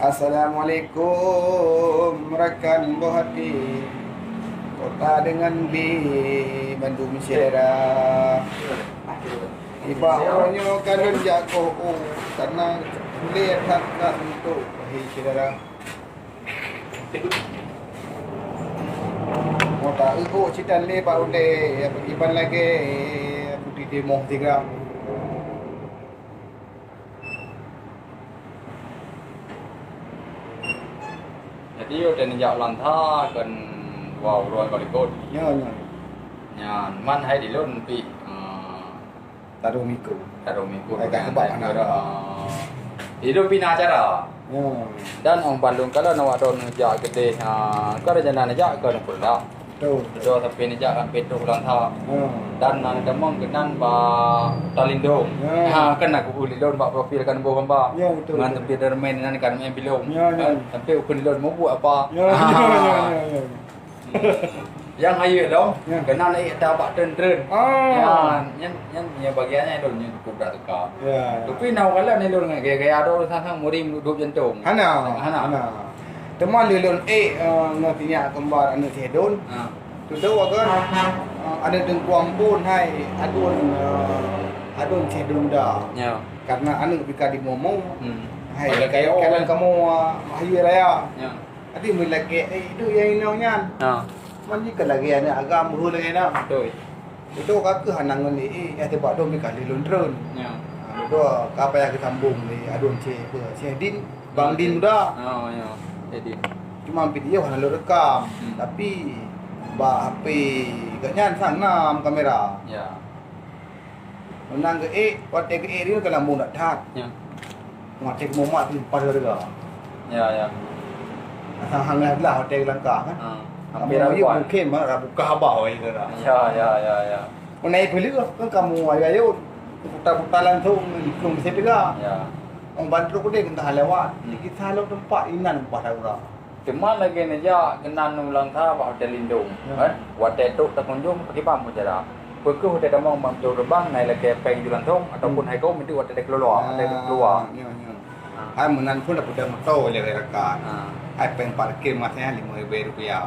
Assalamualaikum rekan buah hati kota dengan di Bandung Syedara. Iba orangnya kan jago karena lihat kan untuk Syedara. Mau tak ikut cerita le pak udah iban lagi di demo tiga. Jadi udah nijak lantah kan wow rồi gọi code Nhớ nhà man hay đi luôn bị taruh miku. taruh minggu Agak kebak anak. hidup pina cara Ya. dan orang Bandung kalau nak don nijak gede ko ada jalan nijak ke pula Tuh. do tapi nijak kan petrol lantah Ya. dan nan demong kenan ba talindong Ya. kan aku ulilon ba profil kan bo ba Ya, betul, ngan betul. tapi dermain nan kan main bilong Ya, ya. tapi ulilon mau buat apa Ya. Ya. yang ayu dong Ya. kena naik dapat tren-tren Ah. yang bagiannya dulu yang cukup dah tukar Ya. tapi nak kalau ni dulu gaya-gaya dulu sang murim duduk jantung Hana. Hana. Teman lelon nantinya kembar anu Sedon. ha Tu tahu kan ada dengkuang pun hai adun Sedon dah. ya Karena anu bika di momong hai Pada kayak kalian kamu ayu raya. ya Adi mulai itu yang inaunya. ha Mandi ke lagi ada agak muru lagi na. betul Itu kakak hanangan ni tiba dom bika lelon drone. ya Dua apa yang disambung ni adun Sedin Bang Din dah. oh ya jadi Cuma video hanya lo rekam, tapi ba HP ganyan sang nam kamera. ya Menang ke wate ke ni kalau mau nak tat. ya Mate ke momat tu pada rega. ya Sang hang lah hotel Langka kan. hampir Kamu awan mungkin mana buka habah oi dah. ya Menai beli kan kamu ayo putar-putar langsung di situ juga. ya Orang bantu ko din entah lewat. Kita lalu tempat inan pada orang. cuma lagi ni ja kenan ulang tahun hotel lindung kan wate tu tak kunjung pergi pam cara Pukul hotel damang bang jauh rebang naik lagi peng jualan tong ataupun hai kau mesti hotel keluar Ya. Hai menan pun dah motor le rekan. Hai peng parkir masnya RM5,000. ya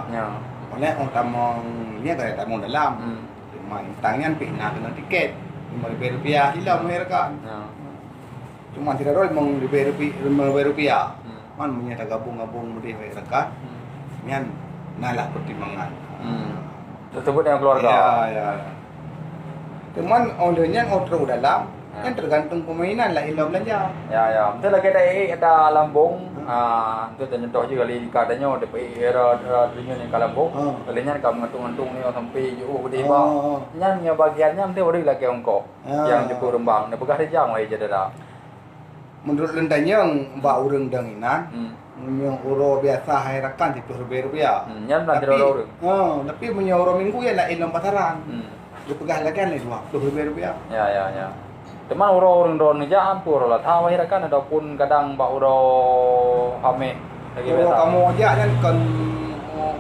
Oleh orang tamong ni ada tamong dalam. Main tangan pina kena tiket RM5,000 hilang mereka. ya Cuma tidak roll mong RM5,000. Man punya gabung-gabung mudi mereka. Nyan nalah pertimbangan. tersebut yang keluarga Ya. Cuman ordernya outro dalam kan tergantung permainan lah hilang belanja. ya betul lagi ada lambung itu dan contoh juga li katanya DPI era dunia yang kalambung kalinya kamu ngantung-ngantung ni sampai jauh gede ba nyan nya bagiannya mesti beri lagi ongkok yang cukup rembang ne pegah dijang ai jadara Menurut lendanya mbak urang danginan, yang uro biasa hai rakan RM10,000. nyan belanja orang Tapi punya uro minggu ya lah ilang pasaran. Dia pegah lagi kan RM20,000. ya teman orang don ni ja ampur lah tahu akhirnya kan ataupun kadang ba ame lagi Uro biasa kamu aja kan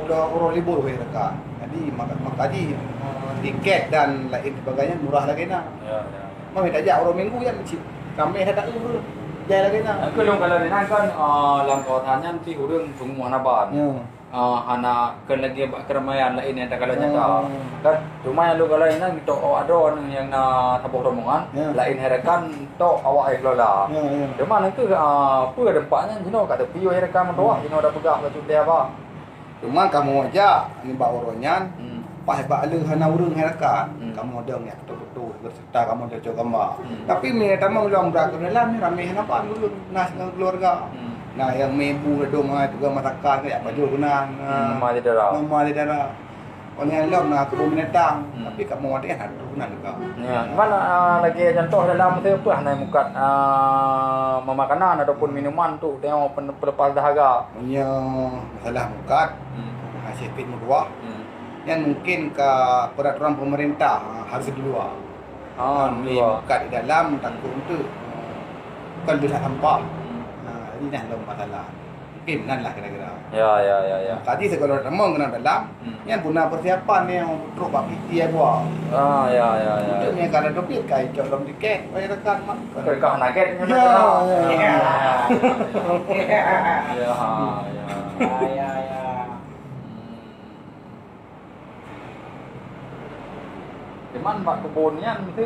udah uro libur hai rakan. Jadi makanya tiket dan lain sebagainya murah lagi nah. ya Mau minta aja uro minggu ya kami ada tak uro. Jaya lagi nah. cứ luôn kalau ni kan làm kau tanya nanti urang semua naban Ya. anak kan lagi keramaian lain yang tak kalau nyata kan cuma yang lu kalau ini itu ada orang yang na tabuk rombongan lain herakan to awak ai kelola Ya. cuma nanti apa tempatnya jino kat tepi herakan mendoa jino ada pegak baju dia apa Cuma kamu aja ni bawa uronyan, pas bak lu hana urung herakan, kamu ada nyak betul-betul berserta kamu ada coba gambar. Tapi me tamang ulang berak dalam ni ramai hanapan urung nas dengan keluarga. Nah yang mebu dong juga masakan kayak baju kunang. mama di darah Mama di darah. Orang yang nak kebun binatang, tapi kamu ada yang ada kunang juga. ya mana lagi contoh dalam tu apa nak mukat memakanan ataupun minuman tu tengok pelepas dahaga Punya masalah mukat, hasil fit mudwah. Yang mungkin ke peraturan pemerintah harus keluar. Ni buka di dalam takut untuk kan bisa sampai. Ini dah dalam masalah. Kim kan lah kira-kira. Ya. Tadi sekolah remong kena dalam. Yang guna persiapan ni yang truk bak piti gua. Ya. Ini kalau dopit kai cok dalam tiket, bayar rekan mak. Kau nak get ni Ya. Cuman bak kebun ni mesti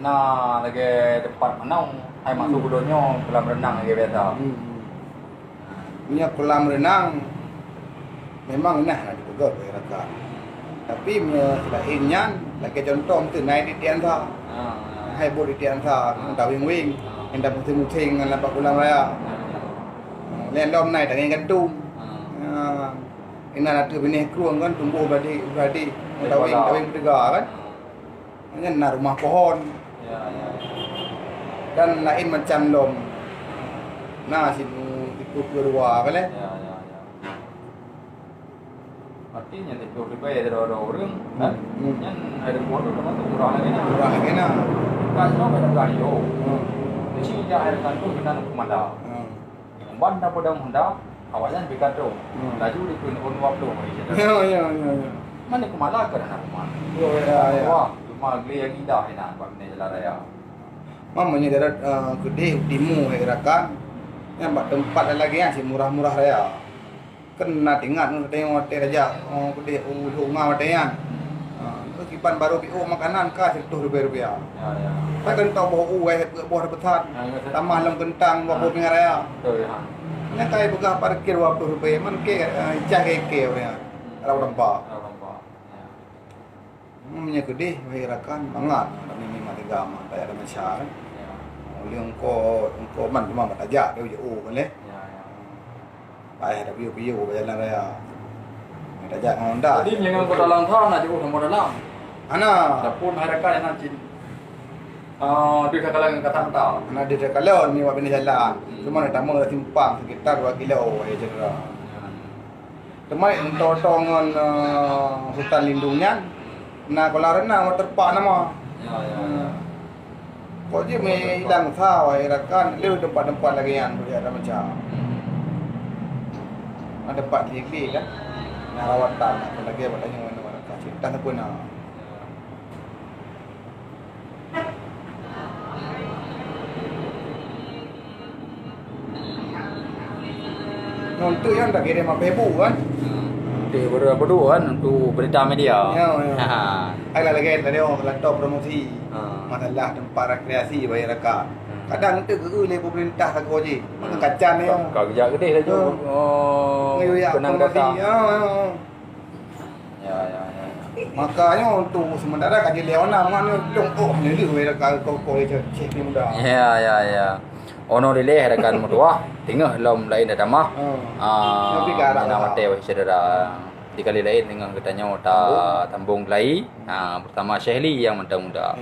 lagi tempat menang, hai masuk budonyo kolam renang lagi biasa. Punya kolam renang memang nah nak dipegang oleh rakan. Tapi lainnya lagi contoh tu naik di tianta. Hai bot di tianta, tawing wing, hendak musim-musim dengan lapak kolam raya. Lain lom naik dengan gantung. Ini ada benih keruang kan tumbuh beradi tawing berdegar kan. Ini nak rumah pohon. Dan lain macam lom. Nah situ itu kedua kan Artinya itu berbeza dari orang kan. Yang ada bodoh teman tu murah lagi nak. Murah lagi nak. Kan semua pada gari yo. Jadi dia air kan tu kena nak kumanda. Ban dah pada Honda, awalnya bikin tu. Laju di pun on waktu Ya. Mana kumala kerana kumala. Ya. Wah, cuma geli yang indah enak buat ni jalan raya. Mamanya darat gede timu rakan. Yang buat tempat lagi yang si murah-murah raya. Kena tengok hotel aja. Gede rumah hotel yang. Kipan baru BO makanan kah RM100. Ya. Tak kentang bau buah repetan. Tambah lem kentang buah pinggir raya. Betul ya. Nah, Kaya begah parkir RM20. Man ke cah keke orang. Rau tempat. Mamanya gede rakan banget. Kami ni mati gama tak ada masyarakat. Oleh engkau man cuma batajak dia je kan leh. Payah dah piu-piu berjalan raya. Batajak Honda. Jadi jangan kau dalam tahun nak jauh sama dalam. Ana Dapun harakan yang nanti. Dia katakan kata. ana dia kalau ni buat bina jalan. Cuma nak tambah simpang sekitar 2 kilo ya cedera. Temai entong-tongon hutan lindungnya. Nah kalau renang terpak nama. Ya. Kau je me hilang sawah rakan leu tempat-tempat lagi yang boleh ada macam. Ada tempat lagi kan. Nah rawatan lagi apa tanya mana rakan cerita pun nak. Untuk yang tak kirim apa ibu kan? Dia berdua kan untuk berita media. Ya. Ada lagi tadi orang laptop promosi. Masalah tempat rekreasi bagi rakan. Kadang tu ke pemerintah tak kau je. Makan kacang ni. Kau kerja gede dah je. Penang data. Ya. Makanya untuk sementara kaji Leona mana dong ni dia rakan kau cek ni mudah. Ya. Ono dile harakan mutua tinggal lom lain ada mah. Nama teh saudara. Dikali lain dengan katanya tambung lain. Pertama Syahli yang muda-muda.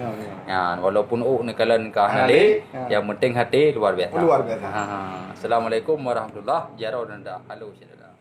Ya, walaupun nekalan kah nale, yang penting hati luar biasa. Luar biasa. Assalamualaikum warahmatullahi wabarakatuh. Halo saudara.